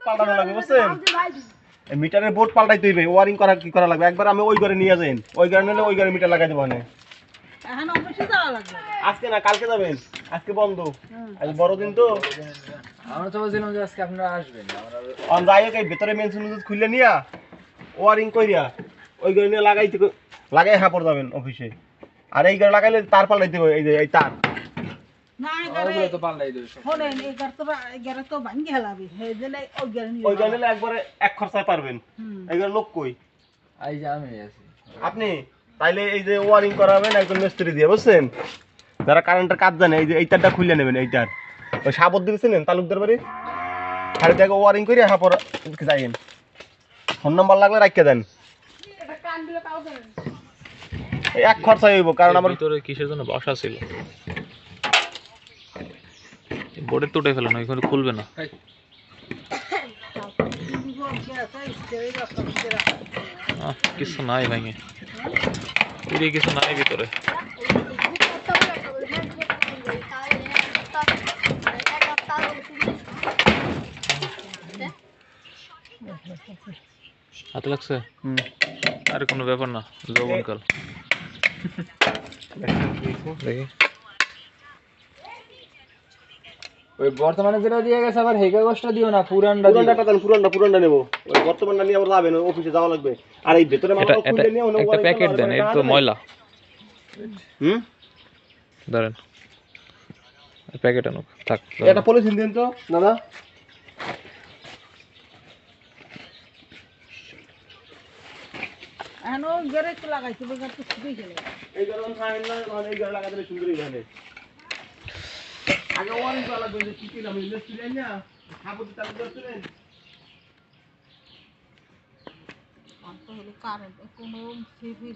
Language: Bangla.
পাল্টানো লাগবে বুঝছেন এই মিটারের বোর্ড পাল্টাইতে হইবে ওয়ারিং করা কি করা লাগবে একবার আমি ওই ঘরে নিয়ে যাইন ওই ঘরে নিলে ওই ঘরে মিটার লাগাই দেব না এখন অফিসে যাওয়া লাগবে আজকে না কালকে যাবেন আজকে বন্ধ আজ বড় দিন তো আমরা তো বলছিলাম যে আজকে আপনারা আসবেন আমরা অন যাই হোক এই ভিতরে মেন সুইচ খুলে নিয়া ওয়ারিং কইরা ওই ঘরে নিয়ে লাগাই হাপড় যাবেন অফিসে আর এই ঘরে লাগাইলে তার পাল্টাইতে হবে এই যে এই তার না ওগুলো তো পাল্টাই দেবে সব হলেন এগারে তো ভাঙ্গি হেলাবি এই যে ওই ঘরে নিলে একবারে এক খরচায় পারবেন এই ঘরে লোক কই এই যে আমি আছি আপনি তাইলে এই যে ওয়ারিং করাবেন একজন মিস্ত্রি দিয়ে বুঝছেন যারা কারেন্টের কাজ জানে এই যে এই তারটা খুলে নেবেন এই তার ওই সাবর দিয়েছিলেন তালুকদার বাড়ি খালি থেকে ওয়ারিং করে হাপর যাইয়েন ফোন নাম্বার লাগলে রাখিয়ে দেন এই এক খরচা হইব কারণ আমার ভিতরে কিসের জন্য বসা ছিল বোর্ডের টুটে ফেলেন ওইখানে খুলবে না কিছু নাই ভাঙে কিছু নাই ভিতরে হাতে লাগছে আরে কোনো ব্যাপার না যৌবনকাল দেখি ওই বর্তমানে যেটা দিয়ে গেছে আবার হেই কাগজটা দিও না পুরানটা নেব ওই বর্তমানটা নিয়ে আবার যাবেন অফিসে যাওয়া লাগবে আর এই ভিতরে মাল খুলে নিয়ে একটা প্যাকেট দেন এটা তো ময়লা ধরেন প্যাকেট আনুক থাক এটা পলিথিন দেন তো দাদা এখন গেরে তো লাগাইছে বেকার তো শুধুই গেলে এই গরম ফাইন না এই গরম লাগাতে সুন্দরই জানে আগে ওয়ারিং করা লাগবে যে কি কি আমি মিস্ত্রি না হাবুতে চালু করছিলেন অন্ত হলো কারেন্ট কোনো সিভি